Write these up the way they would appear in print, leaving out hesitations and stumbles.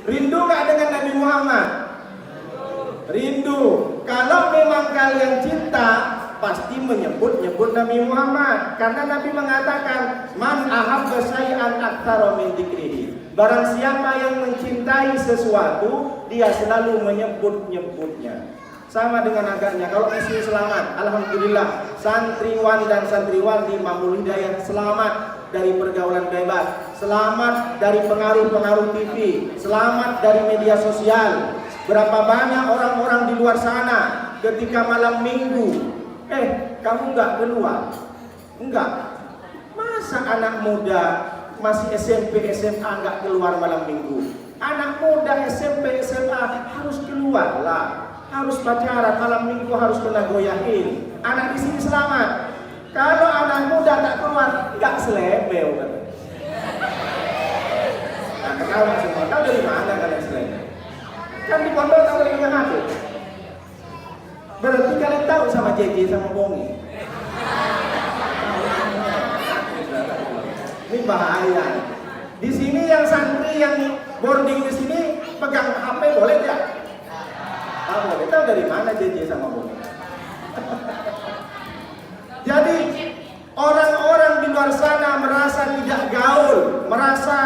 Rindu nggak dengan Nabi Muhammad? Rindu. Kalau memang kalian cinta, pasti menyebut Nabi Muhammad. Karena Nabi mengatakan, man ahabba syai'an aktsara min dzikrihi. Barang siapa yang mencintai sesuatu, dia selalu menyebut-nyebutnya. Sama dengan agaknya, kalau istri selamat, alhamdulillah, santriwan dan santriwati Mamul Hidayah selamat dari pergaulan bebas, selamat dari pengaruh-pengaruh TV, selamat dari media sosial. Berapa banyak orang-orang di luar sana ketika malam minggu, kamu nggak keluar? Enggak. Masa anak muda masih SMP, SMA nggak keluar malam minggu? Anak muda SMP, SMA harus keluar lah. Harus pacaran, malam minggu harus kena goyahin. Anak di sini selamat. Kalau anak muda tak keluar, nggak selebel kan? Nah, ketawa semua. Tahu dari mana kalian selebel? Kan di pondok tahu dari yang ada. Berarti kalian tahu sama JJ sama Bongi. Ini bahaya. Di sini yang santri yang boarding di sini pegang HP boleh tidak? Boleh. Tahu dari mana JJ sama Bongi? Jadi orang-orang di luar sana merasa tidak gaul, merasa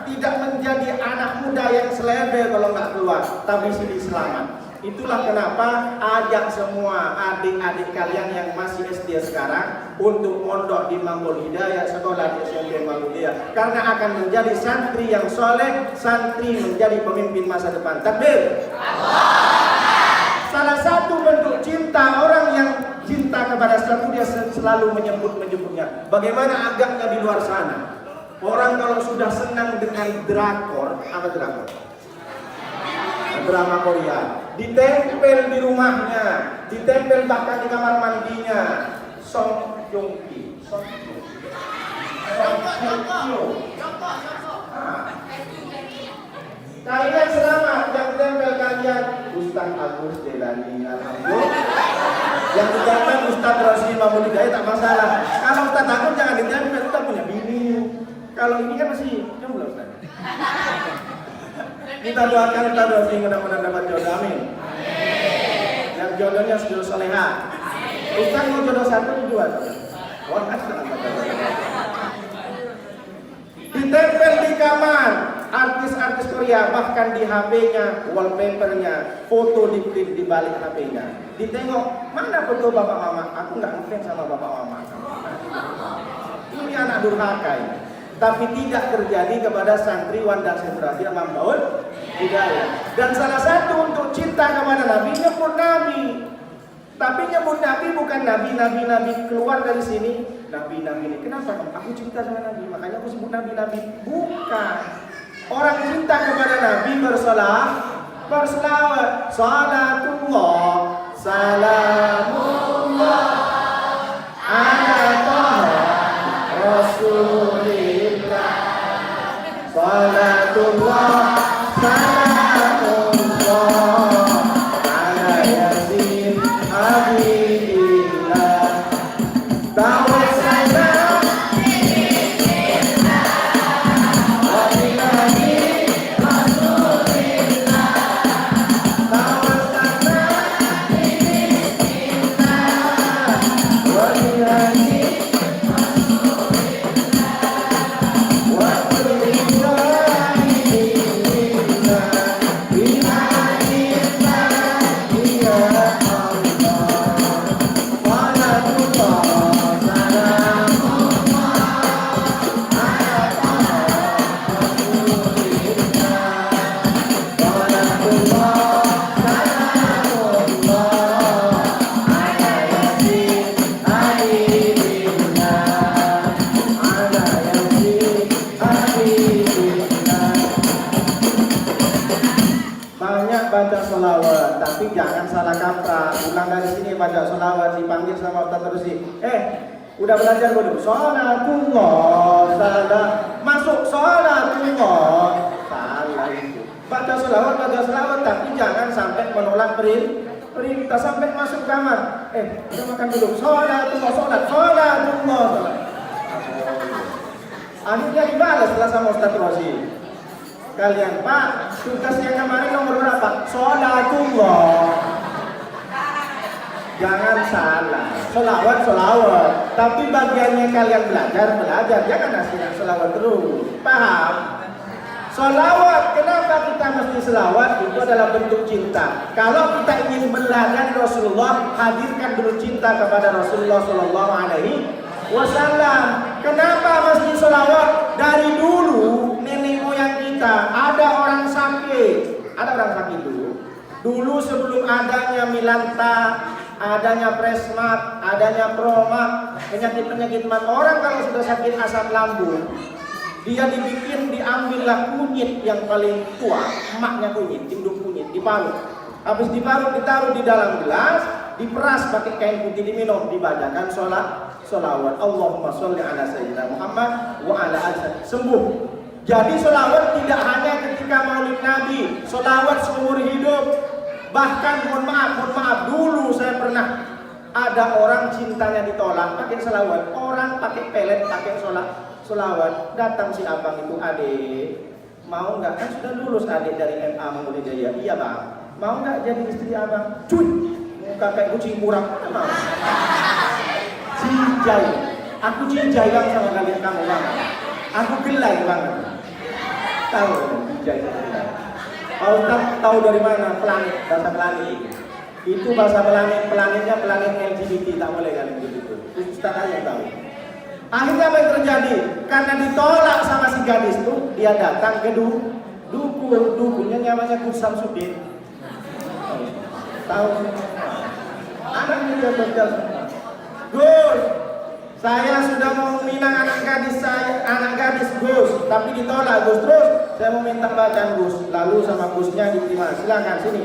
tidak menjadi anak muda yang selebel kalau nggak keluar, tapi sini selamat. Itulah kenapa ajak semua adik-adik kalian yang masih SD sekarang untuk mondok di Mamul Hidayah, sekolah di SMP Mamul Hidayah, karena akan menjadi santri yang soleh, santri menjadi pemimpin masa depan. Takbir. Salah satu bentuk cinta orang yang cinta kepada sesuatu, dia selalu menyebutnya. Bagaimana agaknya di luar sana? Orang kalau sudah senang dengan drakor, apa drakor? Drama Korea, ditempel di rumahnya, ditempel bahkan di kamar mandinya. Song Joong Ki, kalian selamat, yang tempel kalian Ustaz Agus Jelani, alhamdulillah. Yang ditempel Ustaz Rosli Mamul Hidayah tak masalah. Kalau Ustaz Agus jangan ditempel, kita punya bini. Kalau ini kan masih jomblo Ustaz. Kita doakan mudah-mudahan dapat jodoh, amin. Yang jodohnya jodoh soleha. Ustaz mau jodoh satu dua. Ditempel di kamar. Artis-artis Korea bahkan di HP-nya, wallpaper-nya, foto di print di balik HP-nya. Ditengok, mana foto bapak mama? Aku nggak ngefans sama bapak mama. Ini anak durhaka ini. Tapi tidak terjadi kepada santriwan dan santriwati Mamul Hidayah. Dan salah satu untuk cinta kepada Nabi, nyebut Nabi. Tapi nyebut Nabi bukan Nabi keluar dari sini. Nabi ini. Kenapa? Aku cinta sama Nabi, makanya aku sebut Nabi. Bukan. Orang cinta kepada Nabi berselawat. Salatullah, salamullah ala Taha Rasulillah. Salatullah, salamullah ala Yasin Habibillah. Baca sholawat, tapi jangan salah kaprah. Pulang dari sini baca sholawat, dipanggil sama Ustaz terus udah belajar belum? Sholatullah, salah. Masuk sholatullah, salah itu. Baca sholawat, tapi jangan sampai menolak perintah sampai masuk kamar. Udah makan belum? Sholatullah, sholat. Akhirnya dibalas setelah sama Ustaz Rosi. Kalian Pak, tugasnya kemarin nomor berapa? Sholatullah. Jangan salah, solawat. Tapi bagiannya kalian belajar. Jangan aslinya solawat terus. Paham? Solawat, kenapa kita mesti selawat? Itu adalah bentuk cinta. Kalau kita ingin meladani Rasulullah, hadirkan dulu cinta kepada Rasulullah Sallallahu Alaihi Wasallam. Kenapa mesti selawat? Dari dulu nenek moyang kita ada orang sakit dulu. Dulu sebelum adanya Milanta, adanya Presmat, adanya Promak, penyakit orang kalau sudah sakit asam lambung, dia diambillah kunyit yang paling tua, emaknya kunyit, induk kunyit, diparut. Habis diparut ditaruh di dalam gelas, diperas pakai kain putih, diminum, dibacakan sholawat. Allahumma sholli ala sayyidina Muhammad wa ala ali sembuh. Jadi sholawat tidak hanya ketika maulid Nabi, sholawat seumur hidup. Bahkan mohon maaf, dulu saya pernah ada orang cintanya ditolak pakai sholawat, orang pakai pelet, pakai sholawat. Datang si abang itu, adik, mau nggak? Kan sudah lulus adik dari MA Muhammadiyah. Iya bang, mau nggak jadi istri abang? Cuy, muka kayak kucing kurang. Mau? Aku cijai bang sama kalian kamu bang. Aku gelai bang. Tahu cijai gelai. Tahu dari mana? Planet, bahasa planet. Itu bahasa planetnya planet LGBT, tak boleh kalian begitu. Ustaz aja tahu. Akhirnya apa yang terjadi? Karena ditolak sama si gadis itu, dia datang ke dukunnya namanya Gus Samsudin. Tahu? Anaknya dia betul. Gus, saya sudah mau minang anak gadis Gus, tapi ditolak Gus. Terus saya mau minta bacaan Gus. Lalu sama Gusnya diterima. Silakan sini.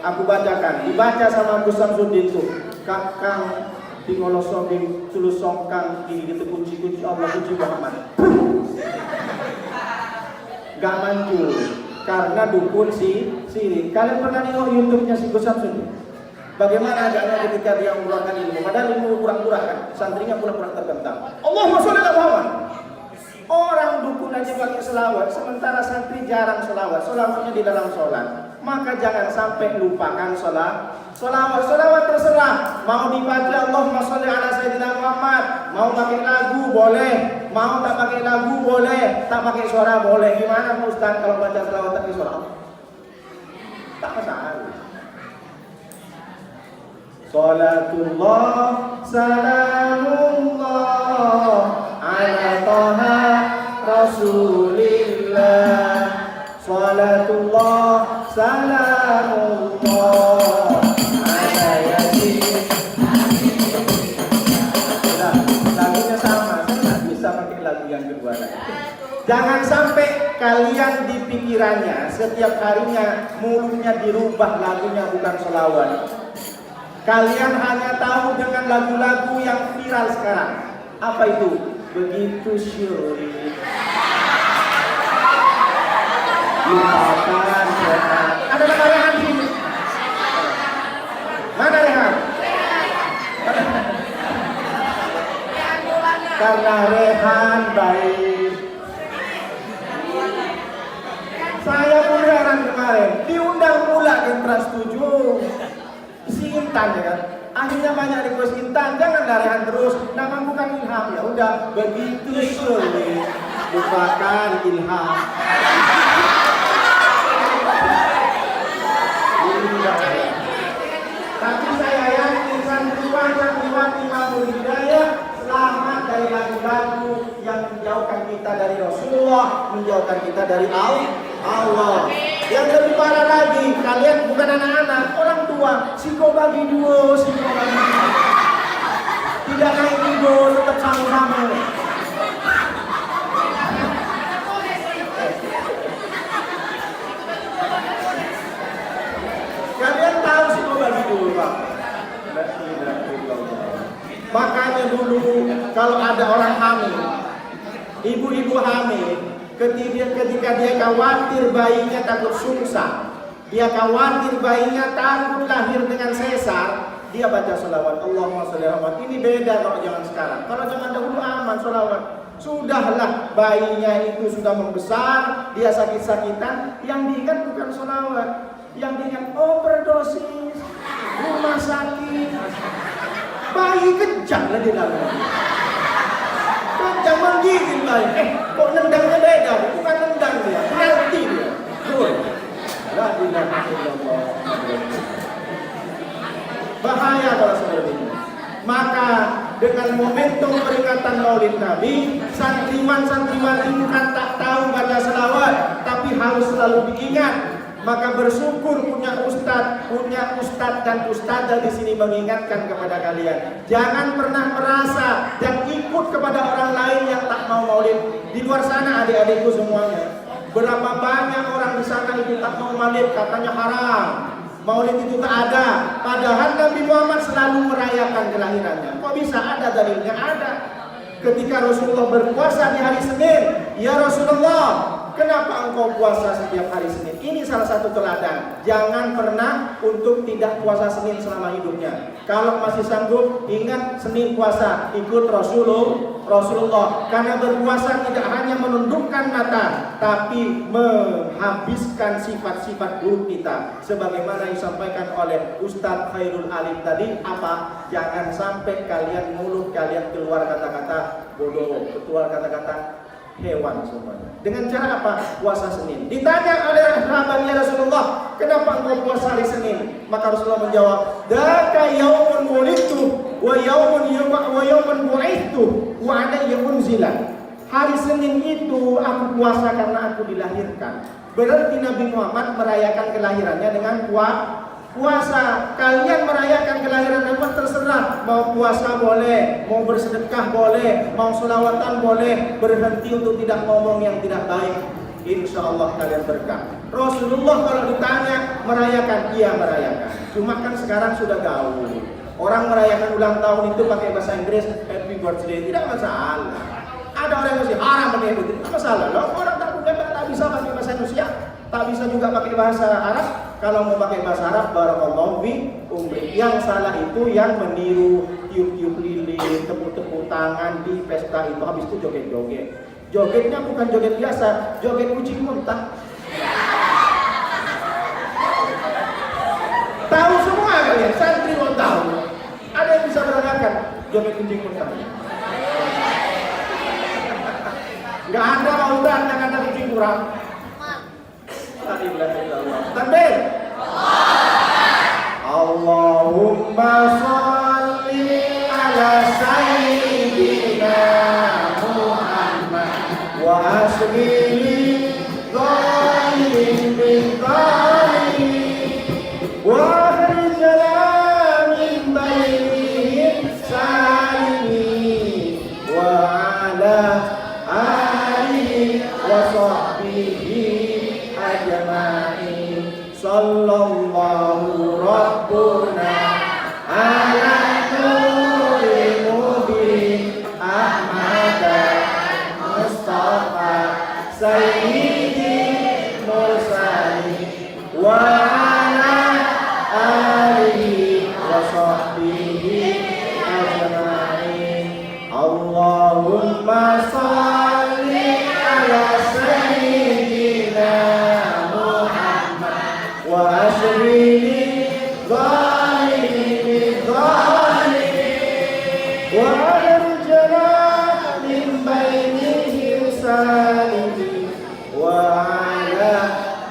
Aku bacakan. Dibaca sama Gus Samsudin tuh. Kakang di ngolosong di tulus songkang di gitu kunci Allah kunci Muhammad. Gak manjur karena dukun sini. Kalian pernah nengok YouTube-nya si Gus Samsudin? Bagaimana agaknya ketika dia mengeluarkan ilmu? Padahal ilmu kurang-kurang kan, santrinya pura-pura terkentang. Allahumma sholli ala Muhammad. Orang dukun aja pakai selawat, sementara santri jarang selawatnya di dalam sholat. Maka jangan sampai lupakan Solawat terserah. Mau dibaca Allahumma sholli ala sayyidina Muhammad, mau pakai lagu boleh, mau tak pakai lagu boleh, tak pakai suara boleh. Gimana Ustaz kalau baca selawat tak pakai suara? Tak masalah. Salatullah salamullah ala taha rasulillah. Salatullah salamullah ala yasin. Lagunya sama, saya nggak bisa pakai lagu yang kedua lagi. Jangan sampai kalian di pikirannya setiap harinya mulutnya dirubah lagunya bukan selawat. Kalian hanya tahu dengan lagu-lagu yang viral sekarang. Apa itu? Begitu syurik. Lupakan setan. Ada nama Rehan di sini? Mana Rehan? Karena Rehan baik. Saya pun heran kemarin. Diundang pula ke Trans 7. Si Intan ya kan, akhirnya banyak request Intan, jangan Rehan terus, nama bukan Ilham. Ya udah, begitu sulit, lupakan Ilham. Tapi saya yakin santriwan Imamul Hidayah selamat dari lagu-lagu yang menjauhkan kita dari Rasulullah, menjauhkan kita dari Allah. Yang lebih parah lagi, kalian bukan anak-anak, orang tua, siko bagi dua. Tidak naik tidur, tetap sama-sama. Kalian tahu siko bagi dua, Pak? Makanya dulu kalau ada orang hamil, ibu-ibu hamil, ketika dia khawatir bayinya takut sungsang, dia khawatir bayinya takut lahir dengan sesar, dia baca sholawat Allahumma sholli ala Muhammad. Ini beda kalau zaman sekarang. Kalau zaman dahulu aman sholawat. Sudahlah bayinya itu sudah membesar, dia sakit-sakitan, yang diingat bukan sholawat, yang diingat overdosis, rumah sakit. Bayi kejang lah di dalam. Kejang menggigit bayi. Kok nendangnya beda? Bukan nendang dia, penalti dia. La ilaha illallah. Bahaya kalau seperti ini. Maka dengan momentum peringatan Maulid Nabi, santriwan-santriwati bukan tak tahu baca selawat, tapi harus selalu diingat. Maka bersyukur punya ustadz dan ustadzah di sini mengingatkan kepada kalian. Jangan pernah merasa dan ikut kepada orang lain yang tak mau maulid. Di luar sana adik-adikku semuanya, berapa banyak orang di sana itu tak mau maulid, katanya haram. Maulid itu tak ada. Padahal Nabi Muhammad selalu merayakan kelahirannya. Kok bisa ada dalilnya? Ada. Ketika Rasulullah berpuasa di hari Senin, ya Rasulullah, kenapa engkau puasa setiap hari Senin? Ini salah satu teladan. Jangan pernah untuk tidak puasa Senin selama hidupnya. Kalau masih sanggup, ingat Senin puasa, ikut Rasulullah. Karena berpuasa tidak hanya menundukkan mata, tapi menghabiskan sifat-sifat buruk kita. Sebagaimana yang disampaikan oleh Ustadz Khairul Alim tadi, apa? Jangan sampai mulut kalian keluar kata-kata bodoh, keluar kata-kata hewan semuanya. Dengan cara apa? Puasa Senin. Ditanya oleh sahabatnya Rasulullah, kenapa engkau puasa hari Senin? Maka Rasulullah menjawab, "Daka yaumun wulidtu wa yaumun bu'ithtu wa alayya unzila." Hari Senin itu aku puasa karena aku dilahirkan. Berarti Nabi Muhammad merayakan kelahirannya dengan puasa. Kalian merayakan kelahiran Nabi terserah. Mau puasa boleh, mau bersedekah boleh, mau selawatan boleh. Berhenti untuk tidak ngomong yang tidak baik. Insya Allah kalian berkah. Rasulullah kalau ditanya merayakan, iya merayakan. Cuma kan sekarang sudah gaul. Orang merayakan ulang tahun itu pakai bahasa Inggris, happy birthday, tidak masalah. Ada orang yang masih haram pakai itu, tidak masalah. Loh, orang tak bisa pakai bahasa Indonesia, tak bisa juga pakai bahasa Arab. Kalau mau pakai bahasa Arab, barakallahu fi umri. Yang salah itu yang meniru, tiup-tiup lilin, tepuk-tepuk tangan di pesta itu, habis itu joget-joget. Jogetnya bukan joget biasa, joget kucing muntah. Tahu semua kalian, santri mau tahu. Ada yang bisa berangkat joget kucing muntah. Gak ada Ustaz yang ada kucing kurang. Takbir. Allahumma sholli ala sayyidina Muhammad wa asli dhairin bin dhairin wa harjala min bainihim salimi wa ala alihi wa sahbihi ajma'in. Sallallahu rabbuna ala nuril mubin Ahmad Mustafa sayyidi mursalin wa ala alihi wa sahbihi ajma'in. Allahumma sholli ala sayyidina wa asri dhairin wa arjala min bainihim salimi wa ala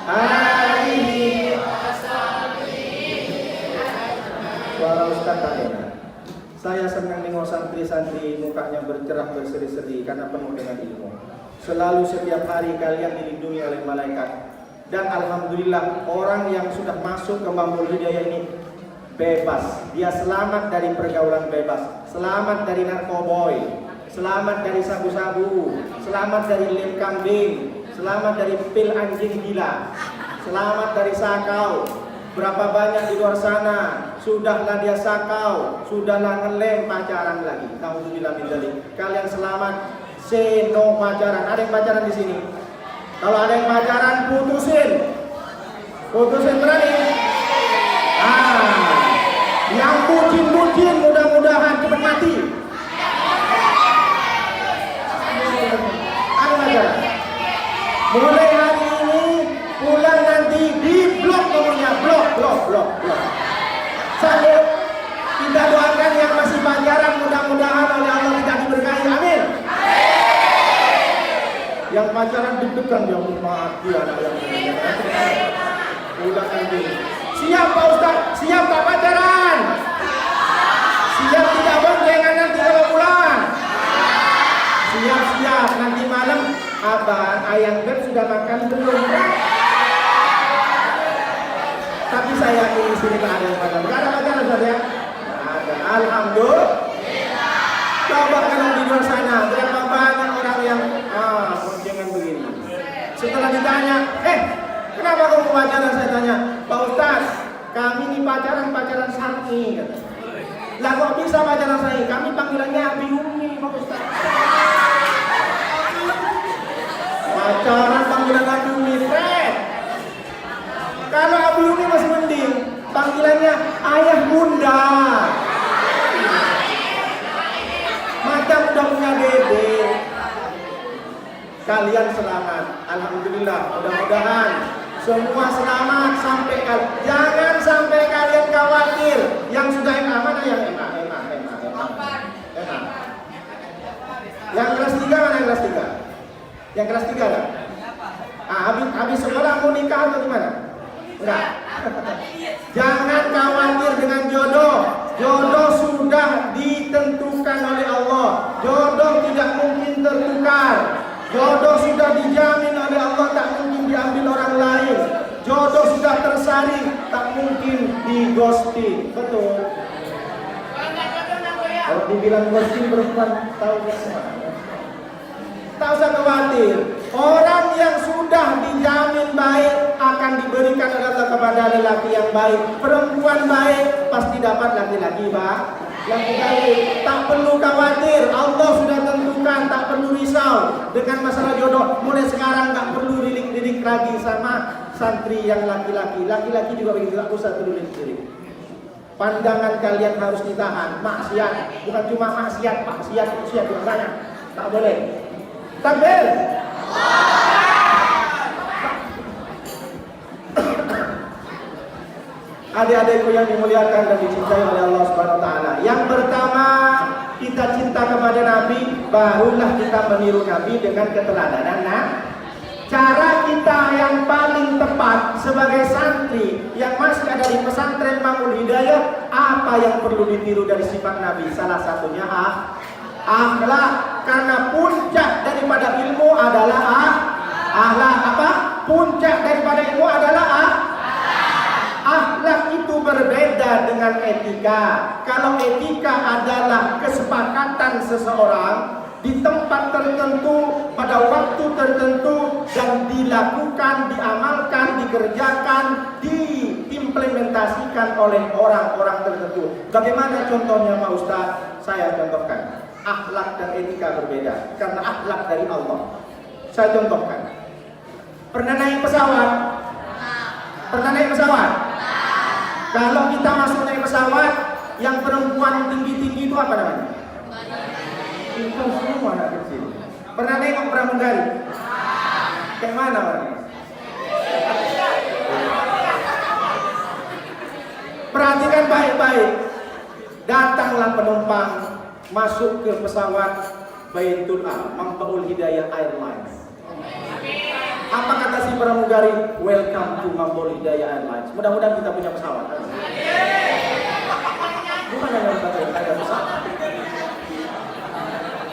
alihi suara Ustaz Kalena. Saya senang nengok santri-santri mukanya bercerah berseri-seri karena penuh dengan ilmu. Selalu setiap hari kalian dilindungi oleh malaikat. Dan alhamdulillah orang yang sudah masuk ke Mamul Hidayah ini bebas. Dia selamat dari pergaulan bebas, selamat dari narkoboy, selamat dari sabu-sabu, selamat dari lem kambing, selamat dari pil anjing gila, selamat dari sakau. Berapa banyak di luar sana sudahlah dia sakau, sudahlah ngelem pacaran lagi. Nauzubillah min dzalik. Kalian selamat. Say no pacaran. Ada yang pacaran di sini? Kalau ada yang pacaran, putusin berani. Yang bucin mudah-mudahan cepat mati. Mulai hari ini pulang nanti di blok nomornya, blok. Saya kita doakan yang masih pacaran mudah-mudahan oleh Allah kita diberkahi, amin. Yang pacaran deg-degan dia mati anak yang pulang nanti. Siap Pak Ustaz? Siap tak pacaran? Siap tidak boncengan nanti kalau pulang? Siap. Nanti malam abang ayang beb sudah makan belum? Tapi saya ini sini tak ada yang pacaran. Gak ada pacaran Ustaz ya? Ada. Alhamdulillah. Coba kalau di luar sana berapa banyak orang yang boncengan begini. Setelah ditanya, kenapa kamu pacaran? Saya tanya, Pak Ustaz, kami ini pacaran syar'i. Lah kok bisa pacaran syar'i? Kami panggilannya Abi Umi, Pak Ustaz. Pacaran panggilan Abi Umi, kalau Abi Umi masih mending, panggilannya Ayah Bunda. Macam udah punya dede. Kalian selamat, alhamdulillah. Mudah-mudahan semua selamat sampai jangan sampai kalian khawatir. Yang sudah MA mana yang MA? Yang kelas 3 mana yang kelas 3? Yang kelas 3 kan? Habis sekolah mau nikah atau gimana? Enggak. Jangan khawatir dengan jodoh. Jodoh sudah ditentukan oleh Allah. Jodoh tidak mungkin tertukar. Jodoh sudah dijamin oleh Allah, tak mungkin diambil orang lain. Jodoh sudah tersaring, tak mungkin di-ghosting. Betul. Kalau dibilang ghosting perempuan tahu semua. Tak usah khawatir. Orang yang sudah dijamin baik akan diberikan oleh Allah kepada lelaki yang baik. Perempuan baik pasti dapat laki-laki yang baik. Tak perlu khawatir. Allah sudah tentukan, tak perlu risau dengan masalah jodoh. Mulai sekarang tak perlu lirik-lirik lagi sama santri yang laki-laki. Laki-laki juga begitu, tak usah perlu lirik-lirik. Pandangan kalian harus ditahan. Maksiat, bukan cuma maksiat juga banyak. Tak boleh. Takbir. Adik-adikku yang dimuliakan dan dicintai oleh Allah Subhanahu wa taala. Yang pertama, kita cinta kepada Nabi, barulah kita meniru Nabi dengan keteladanan. Cara kita yang paling tepat sebagai santri yang masih ada di pesantren Mamul Hidayah, apa yang perlu ditiru dari sifat Nabi? Salah satunya akhlak, karena puncak daripada ilmu adalah akhlak. Apa? Puncak daripada ilmu adalah akhlak. Itu berbeda dengan etika. Kalau etika adalah kesepakatan seseorang di tempat tertentu, pada waktu tertentu, dan dilakukan, diamalkan, dikerjakan, diimplementasikan oleh orang-orang tertentu. Bagaimana contohnya Pak Ustaz? Saya contohkan. Akhlak dan etika berbeda karena akhlak dari Allah. Saya contohkan. Pernah naik pesawat? Pernah naik pesawat? Kalau kita masuk naik pesawat, yang perempuan tinggi-tinggi itu apa namanya? Itu semua anak kecil. Pernah nengok pramugari? Kayak mana orangnya? Perhatikan baik-baik. Datanglah penumpang masuk ke pesawat Baitul Mambaul Hidayah Airlines. Apa kata si pramugari? Welcome to Mambaul Hidayah Airlines. Mudah-mudahan kita punya pesawat. Bukan hanya ada pesawat.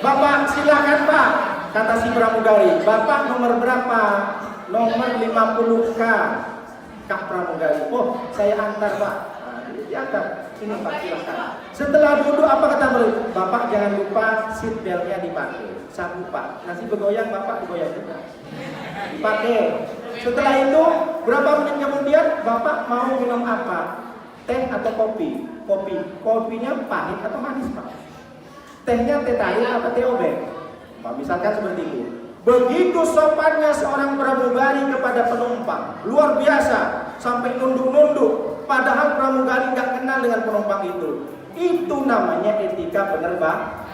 Bapak silakan Pak, kata si pramugari. Bapak nomor berapa? Nomor 50K. Kak pramugari. Oh, saya antar Pak. Diantar. Ini Pak, silakan. Setelah duduk apa kata beliau? Bapak jangan lupa seat beltnya dipakai. Sabu Pak. Nasi bergoyang Bapak digoyang juga. Dipakai. Setelah itu berapa menit kemudian Bapak mau minum apa? Teh atau kopi? Kopi. Kopinya pahit atau manis Pak? Tehnya teh tarik apa teh obeng? Misalkan seperti itu. Begitu sopannya seorang pramugari kepada penumpang, luar biasa, sampai nunduk-nunduk. Padahal pramugari nggak kenal dengan penumpang itu. Itu namanya etika penerbang.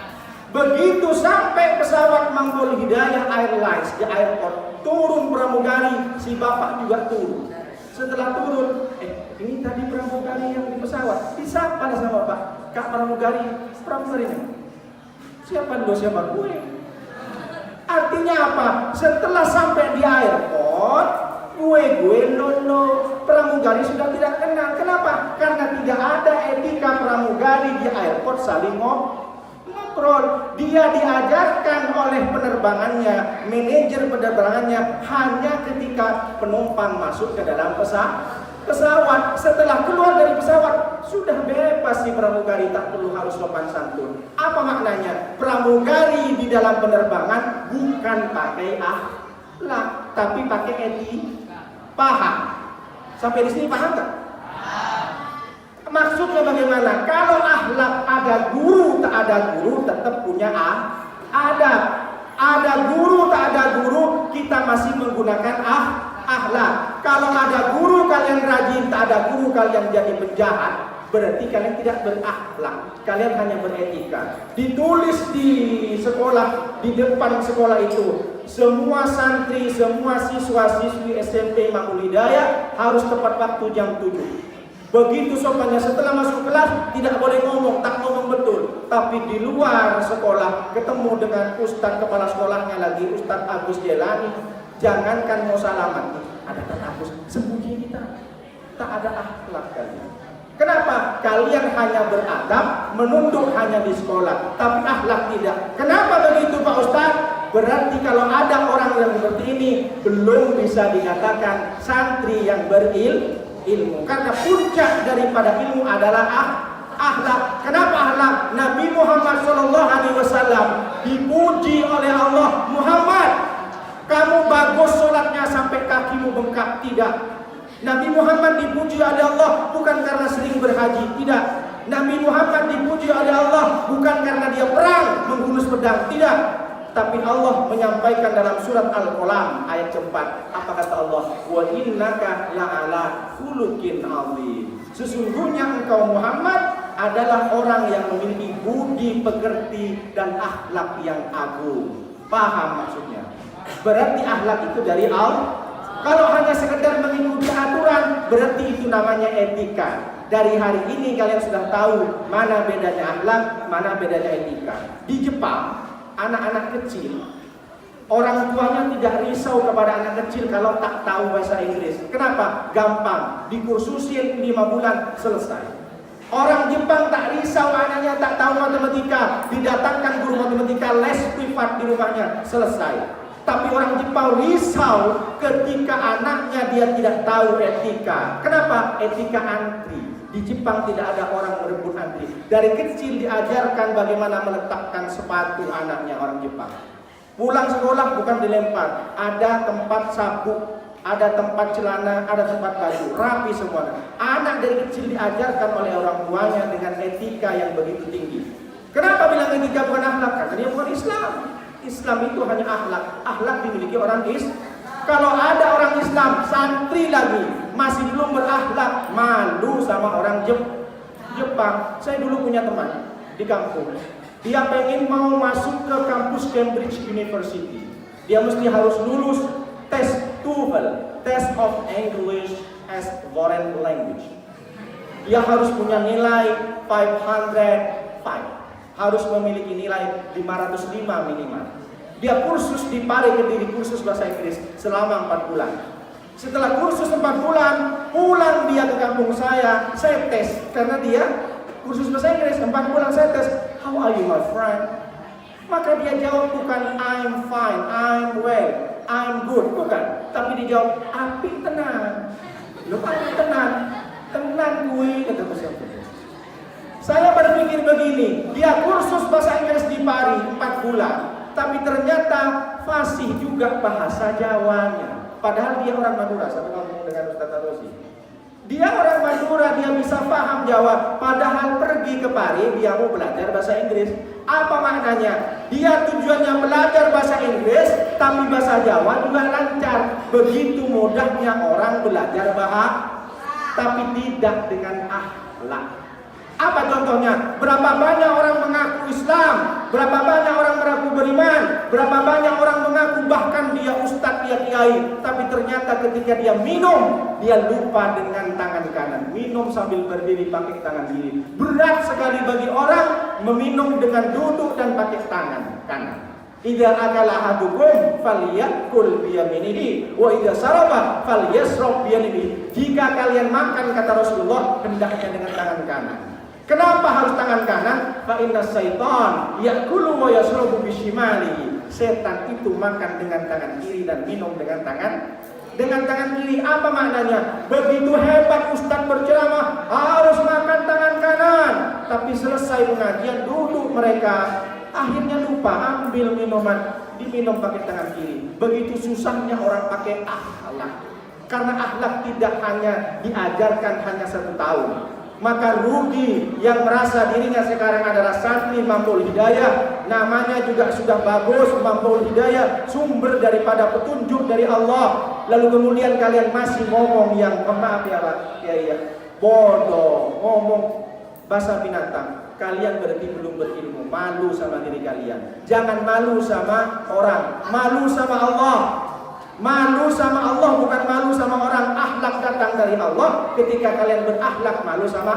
Begitu sampai pesawat Mambaul Hidayah Airlines di airport, turun pramugari, si bapak juga turun. Setelah turun, ini tadi pramugari yang di pesawat, disapa lah sama bapak. Kak pramugarinya. Siapa dulu, siapa gue? Artinya apa? Setelah sampai di airport, gue lolo, pramugari sudah tidak kenal. Kenapa? Karena tidak ada etika pramugari di airport saling ngobrol. Dia diajarkan oleh penerbangannya, manajer penerbangannya, hanya ketika penumpang masuk ke dalam pesawat. Setelah keluar dari pesawat, sudah bebas si pramugari, tak perlu harus sopan santun. Apa maknanya? Pramugari di dalam penerbangan bukan pakai akhlak, tapi pakai etika. Paham? Sampai di sini paham tak? Maksudnya bagaimana? Kalau akhlak ada guru, tak ada guru, tetap punya adab. Ada guru, tak ada guru, kita masih menggunakan akhlak. Kalau ada guru kalian rajin, tak ada guru kalian jadi penjahat, berarti kalian tidak berakhlak. Kalian hanya beretika. Ditulis di sekolah, di depan sekolah itu, semua santri, semua siswa-siswi SMP Makmul Hidayah harus tepat waktu jam 7. Begitu sopannya, setelah masuk kelas tidak boleh ngomong, tak ngomong betul. Tapi di luar sekolah ketemu dengan ustadz kepala sekolahnya lagi, Ustadz Agus Jelani, jangankan mau salaman, ada Kak Agus, sembunyi kita, tak ada akhlak kalian. Kenapa? Kalian hanya beradab, menunduk hanya di sekolah, tapi akhlak tidak. Kenapa begitu Pak Ustadz? Berarti kalau ada orang yang seperti ini, belum bisa dikatakan santri yang berilmu. Karena puncak daripada ilmu adalah akhlak. Kenapa akhlak? Nabi Muhammad SAW dipuji oleh Allah. Muhammad, kamu bagus sholatnya sampai kakimu bengkak. Tidak. Nabi Muhammad dipuji oleh Allah bukan karena sering berhaji. Tidak. Nabi Muhammad dipuji oleh Allah bukan karena dia perang menghunus pedang. Tidak. Tapi Allah menyampaikan dalam surat Al-Qalam ayat 4. Apa kata Allah? Wa innaka la'ala khuluqin 'adzim. Sesungguhnya engkau Muhammad adalah orang yang memiliki budi pekerti dan akhlak yang agung. Paham maksudnya? Berarti akhlak itu dari Allah. Kalau hanya sekedar mengikuti aturan, berarti itu namanya etika. Dari hari ini kalian sudah tahu mana bedanya akhlak, mana bedanya etika. Di Jepang, anak-anak kecil, orang tuanya tidak risau kepada anak kecil kalau tak tahu bahasa Inggris. Kenapa? Gampang, dikursusin 5 bulan selesai. Orang Jepang tak risau anaknya tak tahu matematika, didatangkan guru matematika les privat di rumahnya, selesai. Tapi orang Jepang risau ketika anaknya dia tidak tahu etika. Kenapa? Etika antri. Di Jepang tidak ada orang berebut antri. Dari kecil diajarkan bagaimana meletakkan sepatu anaknya orang Jepang. Pulang sekolah bukan dilempar, ada tempat sabuk, ada tempat celana, ada tempat baju, rapi semua. Anak dari kecil diajarkan oleh orang tuanya dengan etika yang begitu tinggi. Kenapa bilang etika bukan akhlak? Karena dia bukan Islam. Islam itu hanya akhlak. Akhlak dimiliki orang Islam. Kalau ada orang Islam, santri lagi, masih belum berakhlak, malu sama orang Jepang. Saya dulu punya teman di kampung. Dia pengen mau masuk ke kampus Cambridge University. Dia mesti harus lulus tes TOEFL, Test of English as Foreign Language. Dia harus punya nilai 505. Harus memiliki nilai 505 minimal. Dia kursus di Pare Kediri, kursus bahasa Inggris selama 4 bulan. Setelah kursus 4 bulan, pulang dia ke kampung saya tes. Karena dia kursus bahasa Inggris 4 bulan, saya tes. How are you my friend? Maka dia jawab bukan I'm fine, I'm well, I'm good, bukan. Tapi dia jawab api tenang. Loh api tenang? Tenang gue, kata siapa? Saya berpikir begini, dia kursus bahasa Inggris di Pari 4 bulan, tapi ternyata fasih juga bahasa Jawanya. Padahal dia orang Madura, saya ngomong dengan Ustaz Rosi. Dia orang Madura, dia bisa paham Jawa, padahal pergi ke Pari, dia mau belajar bahasa Inggris. Apa maknanya? Dia tujuannya belajar bahasa Inggris, tapi bahasa Jawa juga lancar. Begitu mudahnya orang belajar bahasa, tapi tidak dengan akhlak. Apa contohnya? Berapa banyak orang mengaku Islam, berapa banyak orang mengaku beriman, berapa banyak orang mengaku bahkan dia ustadz, dia kiai, tapi ternyata ketika dia minum, dia lupa dengan tangan kanan. Minum sambil berdiri pakai tangan kiri. Berat sekali bagi orang meminum dengan duduk dan pakai tangan kanan. Idza akala ahadukum falyakul biyaminihi wa idza saraba falyasrab biyaminihi. Jika kalian makan, kata Rasulullah, hendaknya dengan tangan kanan. Kenapa harus tangan kanan? Fa inna syaitan ya'kulu wa yashrabu bishimalihi. Setan itu makan dengan tangan kiri dan minum dengan tangan kiri. Apa maknanya? Begitu hebat ustaz berceramah, harus makan tangan kanan. Tapi selesai pengajian duduk mereka, akhirnya lupa ambil minuman, diminum pakai tangan kiri. Begitu susahnya orang pakai akhlak. Karena akhlak tidak hanya diajarkan hanya 1 tahun. Maka rugi yang merasa dirinya sekarang adalah santri Mampu Hidayah, namanya juga sudah bagus, Mampu Hidayah, sumber daripada petunjuk dari Allah. Lalu kemudian kalian masih ngomong yang, maaf ya Pak, ya, bodoh, ngomong bahasa binatang. Kalian berarti belum berilmu. Malu sama diri kalian. Jangan malu sama orang, malu sama Allah. Malu sama Allah, bukan malu sama orang. Akhlak datang dari Allah. Ketika kalian berakhlak, malu sama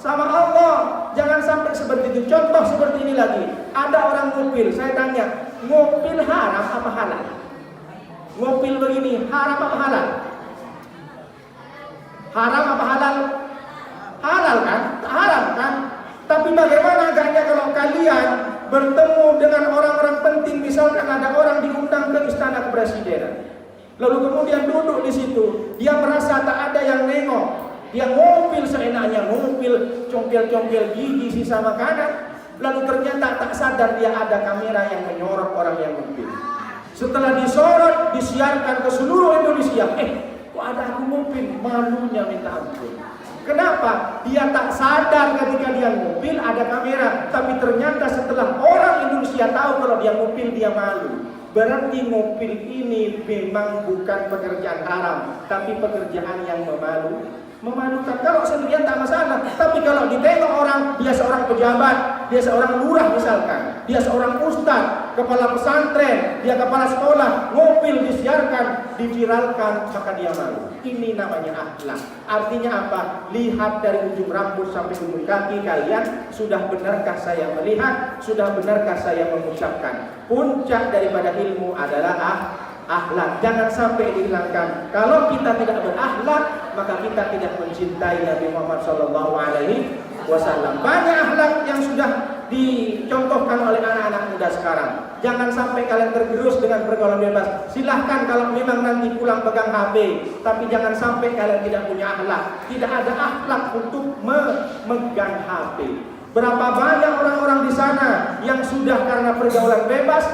Allah. Jangan sampai seperti itu. Contoh seperti ini lagi. Ada orang ngupil, saya tanya, ngupil haram apa halal? Ngupil begini, haram apa halal? Haram apa halal? Halal kan? Haram kan? Tapi bagaimana agaknya kalau kalian bertemu dengan orang-orang penting, misalkan ada orang diundang ke istana kepresidenan, lalu kemudian duduk di situ, dia merasa tak ada yang nengok, dia ngupil seenaknya, ngupil, compil-compil gigi sisa makanan, lalu ternyata tak sadar dia ada kamera yang menyorot orang yang ngupil. Setelah disorot, disiarkan ke seluruh Indonesia, kok ada aku ngupil, malunya minta ampun. Kenapa? Dia tak sadar ketika dia ngupil ada kamera. Tapi ternyata setelah orang Indonesia tahu kalau dia ngupil, dia malu. Berarti ngupil ini memang bukan pekerjaan haram, tapi pekerjaan yang memalukan. Kalau sendirian tak masalah. Tapi kalau ditengok orang, dia seorang pejabat, dia seorang lurah misalkan, dia seorang ustaz, kepala pesantren, dia kepala sekolah, ngupil disiarkan, diviralkan, maka dia malu. Ini namanya akhlak. Artinya apa? Lihat dari ujung rambut sampai ujung kaki kalian, sudah benarkah saya melihat, sudah benarkah saya mengucapkan. Puncak daripada ilmu adalah akhlak. Jangan sampai dihilangkan. Kalau kita tidak berakhlak, maka kita tidak mencintai Nabi Muhammad SAW. Banyak akhlak yang sudah dicontohkan oleh anak-anak muda sekarang. Jangan sampai kalian tergerus dengan pergaulan bebas. Silahkan kalau memang nanti pulang pegang HP, tapi jangan sampai kalian tidak punya akhlak. Tidak ada akhlak untuk memegang HP. Berapa banyak orang-orang di sana yang sudah karena pergaulan bebas,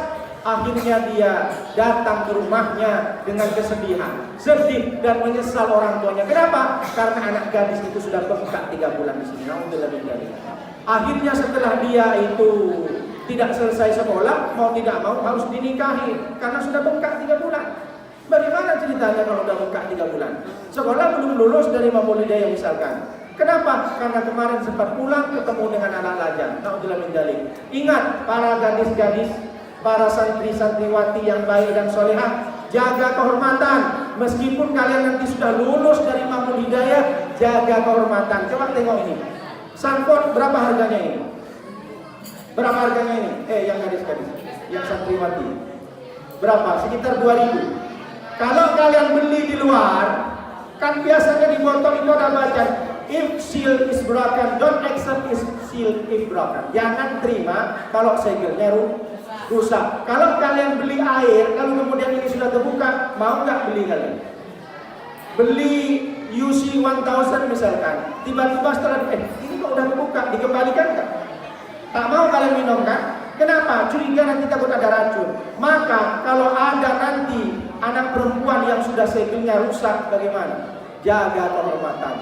akhirnya dia datang ke rumahnya dengan kesedihan, sedih dan menyesal orang tuanya. Kenapa? Karena anak gadis itu sudah bengkak 3 bulan di sini. Akhirnya setelah dia itu tidak selesai sekolah, mau tidak mau harus dinikahi karena sudah bengkak 3 bulan. Bagaimana ceritanya kalau sudah bengkak 3 bulan? Sekolah belum lulus dari Mampu Hidayah misalkan. Kenapa? Karena kemarin sempat pulang ketemu dengan anak lajang. Naudzubillah min dzalik. Ingat para gadis-gadis, para santri-santriwati yang baik dan solehah, jaga kehormatan. Meskipun kalian nanti sudah lulus dari Mampu Hidayah, jaga kehormatan. Coba tengok ini. Sanpot berapa harganya ini? Berapa harganya ini? Yang gadis-gadis, yang santriwati. Berapa? Sekitar 2.000. Kalau kalian beli di luar, kan biasanya di botol itu ada baca, if seal is broken, don't accept is seal if broken. Jangan terima kalau segelnya rusak. Kalau kalian beli air, lalu kemudian ini sudah terbuka, mau nggak beli kalian? Beli UC 1000 misalkan, tiba-tiba setelah ini kok udah terbuka, dikembalikan nggak? Tak mau kalian minum kan? Kenapa? Curiga nanti takut ada racun. Maka kalau ada nanti anak perempuan yang sudah segelnya rusak, bagaimana? Jaga kehormatan.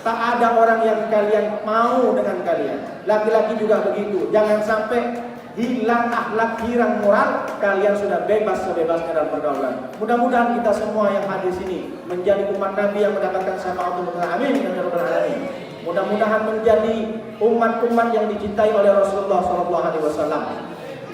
Tak ada orang yang kalian mau dengan kalian. Laki-laki juga begitu. Jangan sampai hilang akhlak, hilang moral. Kalian sudah bebas sebebasnya dalam pergaulan. Mudah-mudahan kita semua yang hadir sini menjadi umat Nabi yang mendapatkan syafaat Allah. Amin. Mudah-mudahan menjadi umat-umat yang dicintai oleh Rasulullah SAW.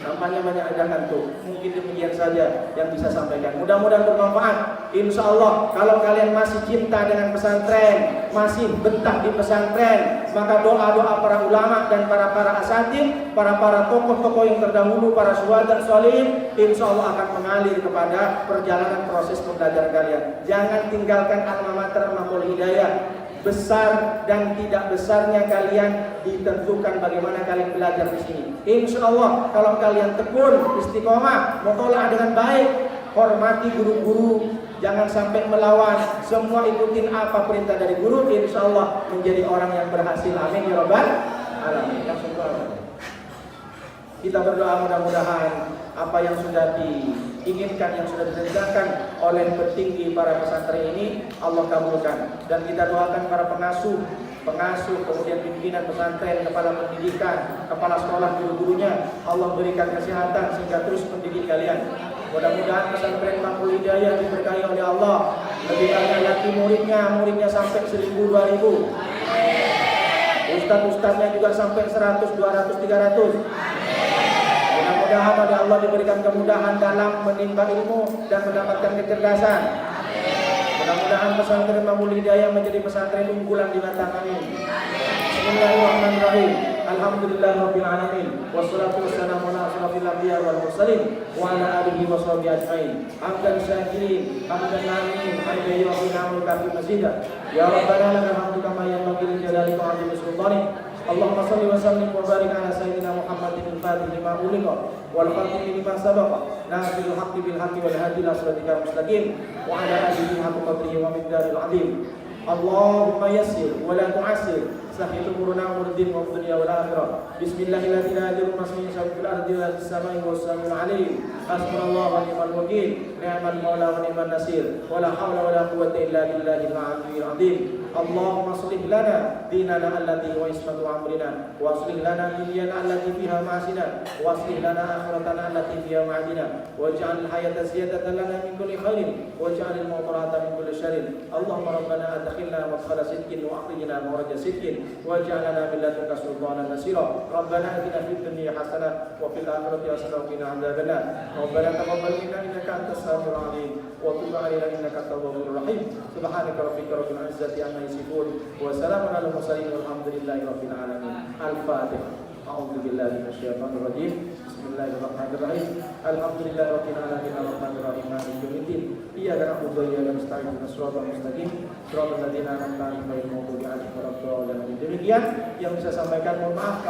Nampaknya banyak ajakan tuh. Mungkin demikian saja yang bisa sampaikan. Mudah-mudahan bermanfaat. Insya Allah kalau kalian masih cinta dengan pesantren, masih betah di pesantren, maka doa-doa para ulama dan para asatidz, para tokoh-tokoh yang terdahulu, para syuhada sholihin, insya Allah akan mengalir kepada perjalanan proses pembelajaran kalian. Jangan tinggalkan alma mater Mahfudz Hidayah. Besar dan tidak besarnya kalian ditentukan bagaimana kalian belajar di sini. Insya Allah kalau kalian tekun, istiqomah, mutola'ah dengan baik, hormati guru-guru, jangan sampai melawan, semua ikutin apa perintah dari guru, insya Allah menjadi orang yang berhasil. Amin ya rabbal alamin. Kita berdoa mudah-mudahan apa yang sudah diinginkan, yang sudah direncanakan oleh petinggi para pesantren ini Allah kabulkan, dan kita doakan para pengasuh, kemudian pimpinan pesantren, kepala pendidikan, kepala sekolah, guru-gurunya, Allah berikan kesehatan sehingga terus mendidik kalian. Mudah-mudahan pesantren Mahfudz Hidayah diberkahi oleh Allah, lebih banyak lagi muridnya sampai 1000, 2000, ustadz-ustadznya juga sampai 100, 200, 300. Mudah-mudahan oleh Allah diberikan kemudahan dalam menimba ilmu dan mendapatkan kecerdasan. Mudah-mudahan pesantren Mahfudz Hidayah menjadi pesantren unggulan di Batam. Amin. Bismillahirrahmanirrahim. Alhamdulillahirabbil alamin. Wassalatu wassalamu ala asyrofil anbiya wal mursalin wa ala alihi washabihi ajmain. Hamdan syakirin, hamdan na'imin, hamdan yu'afina kafi masjidah. Ya Rabbana lakal hamdu kama yanbaghi li jalali wa 'azimi sultanik. Allahumma salli wa sallim wa barik ala sayyidina Muhammadin al-fatih lima uliqa wal khatimi lima sabaqa nasirul haqqi bil haqqi wal hadi ila siratikal mustaqim wa ala alihi haqqa qadrihi wa miqdaril 'azim. Allahumma yassir wa la tu'assir, sahhil umurana wa din wa dunya wal akhirah. Bismillahirrahmanirrahim. La yadurru masmin fil ardi wa fis samai wa samiul 'alim. Hasbunallahu wa ni'mal wakeel, ni'mal maula wa ni'man nasir. Wa la haula wa la quwwata illa billahil 'aliyyil 'azim. Allahumma aslih lana dinana allati wa ismatu amrina, wa aslih lana dunyana allati fiha ma'asina, wa aslih lana akhiratana allati fiha ma'adina, waj'al al-hayata ziyadatan lana min kulli khairin, waj'al al-mawt min kulli syarrin. Allahumma rabbana adkhilna madkhala sidqin wa akhrijna makhraja sidqin, waj'al lana min ladunka sultanan nasira. Rabbana atina fid dunya hasanah wa fil akhirati hasanah wa qina adzabannar. Rabbana taqabbal minna innaka antas samiul 'alim wa tub 'alaina innaka at-tawwabur rahim. Subhanaka rabbika rabbil 'izzati amma yasifun wa salamun alal mursalin walhamdulillahi rabbil alamin. Al-Fatihah. A'udzu billahi minasyaitonir rajim. Bismillahirrahmanirrahim. Alhamdulillahi rabbil alamin arrahmanir rahim maliki yaumiddin. Iyyaka na'budu wa iyyaka nasta'in ihdinas siratal mustaqim siratal ladzina an'amta 'alaihim ghairil maghdubi 'alaihim waladdallin. Demikian yang bisa sampaikan, mohon maaf